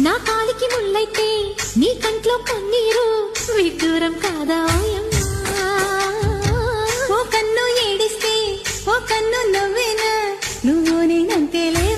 నా కాలికి ముల్లైతే నీ కంట్లో కన్నీరు విడ్డూరం కాదా ఓయమ్మా ఓ కన్ను ఏడిస్తే ఓ కన్ను నవ్వేనా నువ్వు నేనంతేలే